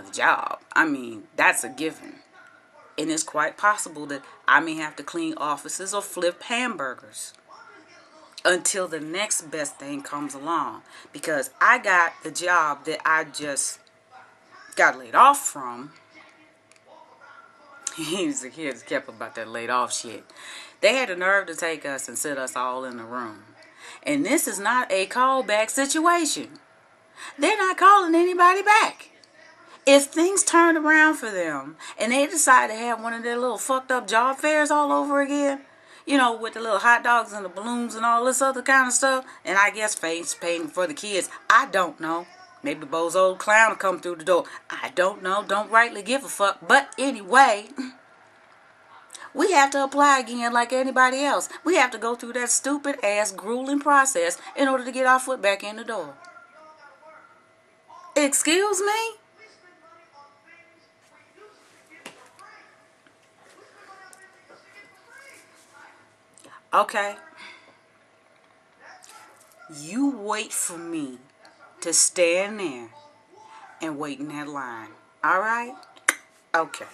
another job. I mean, that's a given. And it's quite possible that I may have to clean offices or flip hamburgers until the next best thing comes along. Because I got the job that I just got laid off from. He was kept about that laid off shit. They had the nerve to take us and sit us all in the room. And this is not a callback situation. They're not calling anybody back. If things turn around for them and they decide to have one of their little fucked up job fairs all over again, you know, with the little hot dogs and the balloons and all this other kind of stuff, and I guess face painting for the kids, I don't know. Maybe Bo's old clown will come through the door. I don't know. Don't rightly give a fuck. But anyway, we have to apply again like anybody else. We have to go through that stupid ass grueling process in order to get our foot back in the door. Excuse me? Okay. You wait for me to stand there and wait in that line. All right? Okay.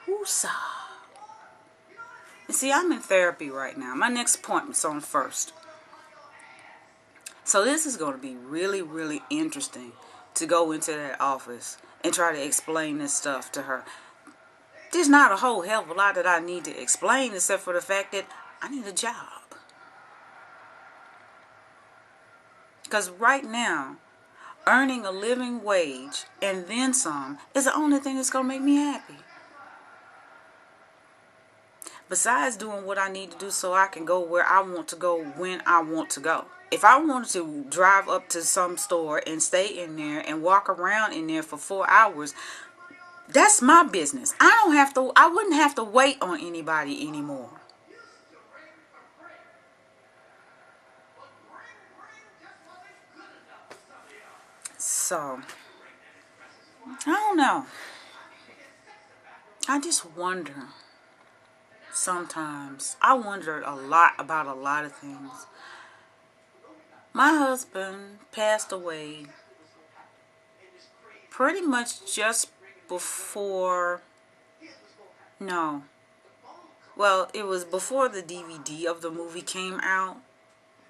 Woosah. And see, I'm in therapy right now. My next appointment's on the 1st. So this is going to be really, really interesting to go into that office and try to explain this stuff to her. There's not a whole hell of a lot that I need to explain except for the fact that I need a job. Because right now, earning a living wage and then some is the only thing that's going to make me happy. Besides doing what I need to do so I can go where I want to go when I want to go. If I wanted to drive up to some store and stay in there and walk around in there for 4 hours, that's my business. I wouldn't have to wait on anybody anymore. So, I don't know. I just wonder sometimes. I wondered a lot about a lot of things. My husband passed away pretty much just before, no. Well, it was before the DVD of the movie came out,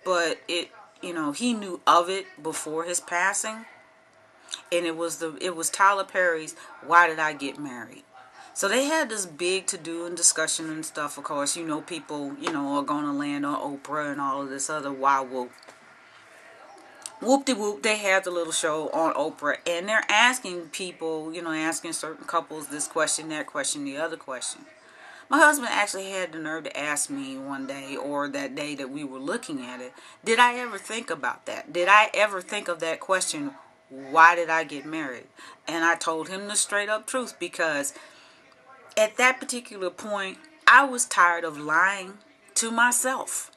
but he knew of it before his passing. And it was Tyler Perry's Why Did I Get Married? So they had this big to-do and discussion and stuff. Of course, people, are going to land on Oprah and all of this other wild whoop-de-whoop. They had the little show on Oprah. And they're asking people, asking certain couples this question, that question, the other question. My husband actually had the nerve to ask me one day, or that day that we were looking at it, did I ever think about that? Did I ever think of that question, why did I get married? And I told him the straight up truth, because at that particular point, I was tired of lying to myself.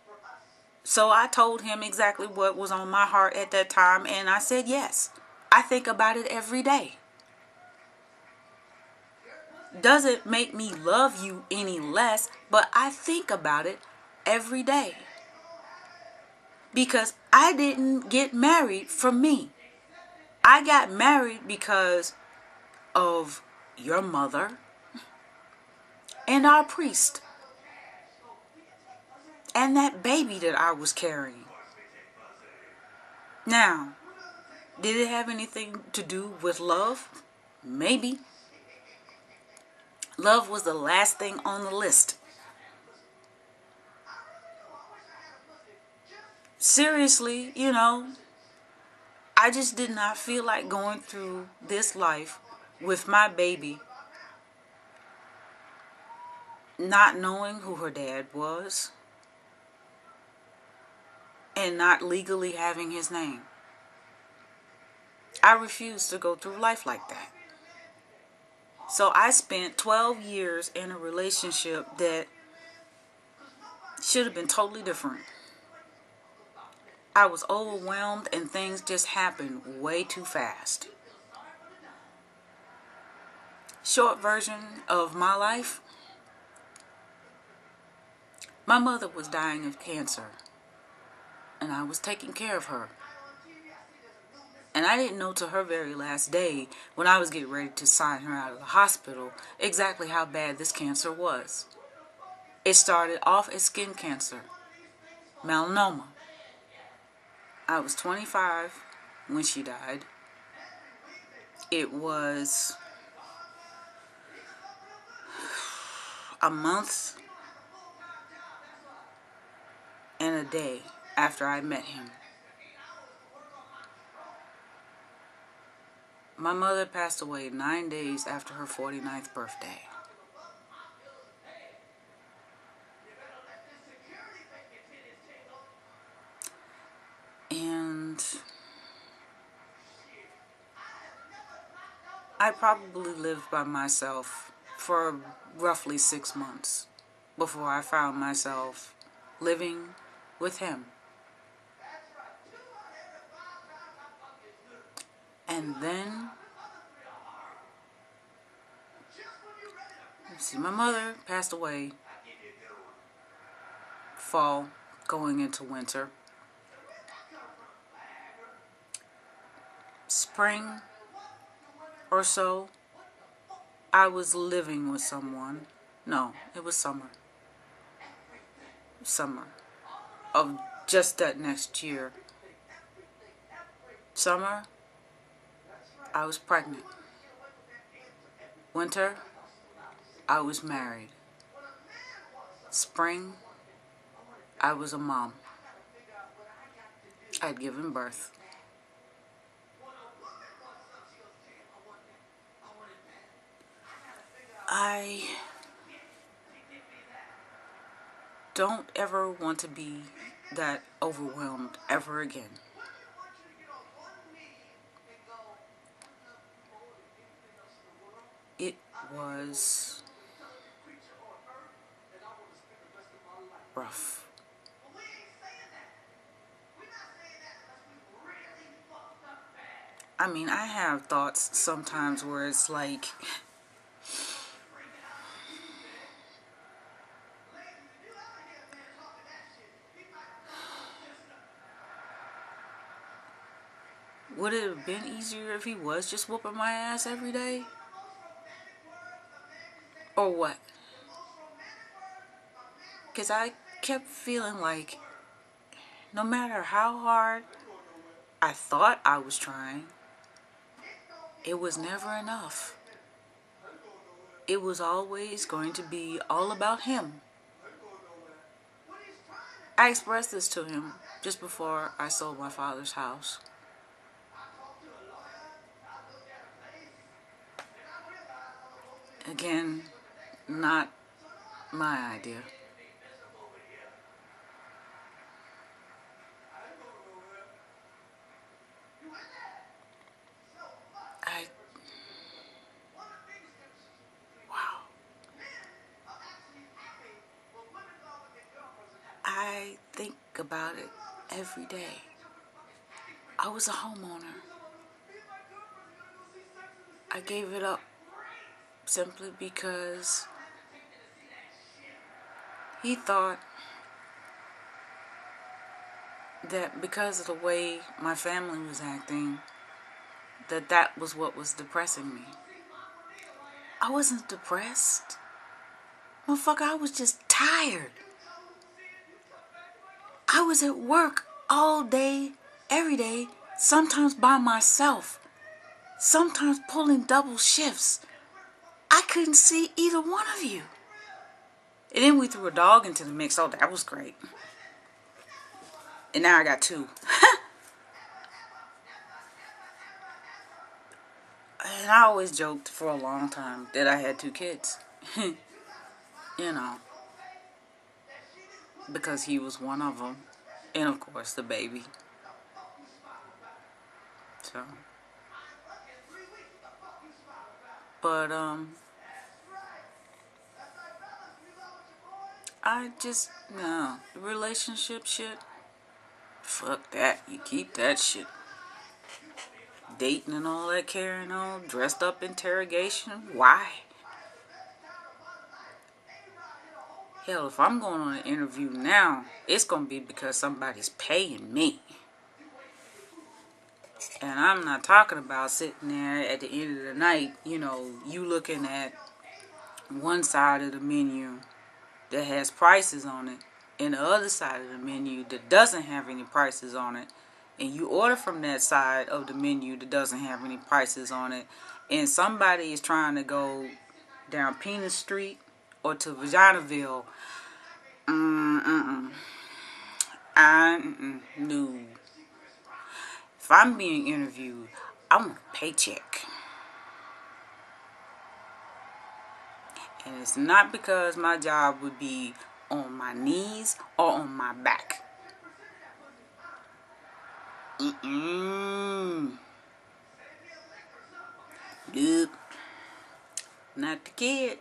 So I told him exactly what was on my heart at that time, and I said yes. I think about it every day. Doesn't make me love you any less, but I think about it every day. Because I didn't get married for me. I got married because of your mother and our priest and that baby that I was carrying. Now, did it have anything to do with love? Maybe. Love was the last thing on the list. Seriously, I just did not feel like going through this life with my baby not knowing who her dad was and not legally having his name. I refused to go through life like that. So I spent 12 years in a relationship that should have been totally different. I was overwhelmed and things just happened way too fast. Short version of my life. My mother was dying of cancer, and I was taking care of her. And I didn't know till her very last day, when I was getting ready to sign her out of the hospital, exactly how bad this cancer was. It started off as skin cancer, melanoma. I was 25 when she died. It was a month and a day after I met him. My mother passed away 9 days after her 49th birthday. And I probably lived by myself for roughly 6 months before I found myself living with him. And then, let's see, my mother passed away fall going into winter. Spring or so, I was living with someone. No, it was summer. Summer of just that next year. Summer, I was pregnant. Winter, I was married. Spring, I was a mom. I'd given birth. I don't ever want to be that overwhelmed ever again. It was rough. I mean, I have thoughts sometimes where it's like, would it have been easier if he was just whooping my ass every day? Or what? Because I kept feeling like no matter how hard I thought I was trying, it was never enough. It was always going to be all about him. I expressed this to him just before I sold my father's house. Again, not my idea. Wow. I think about it every day. I was a homeowner. I gave it up simply because he thought that because of the way my family was acting, that was what was depressing me. I wasn't depressed. Motherfucker, I was just tired. I was at work all day, every day, sometimes by myself, sometimes pulling double shifts. I couldn't see either one of you. And then we threw a dog into the mix. Oh, that was great. And now I got 2. And I always joked for a long time that I had 2 kids. You know. Because he was one of them. And of course the baby. So. But, I just, no. Relationship shit. Fuck that. You keep that shit. Dating and all that, carrying on, dressed up interrogation. Why? Hell, if I'm going on an interview now, it's going to be because somebody's paying me. And I'm not talking about sitting there at the end of the night, you know, you looking at one side of the menu that has prices on it and the other side of the menu that doesn't have any prices on it, and you order from that side of the menu that doesn't have any prices on it, and somebody is trying to go down Penis Street or to Vaginaville. No. If I'm being interviewed, I want a paycheck. And it's not because my job would be on my knees or on my back. Nope. Not the kid.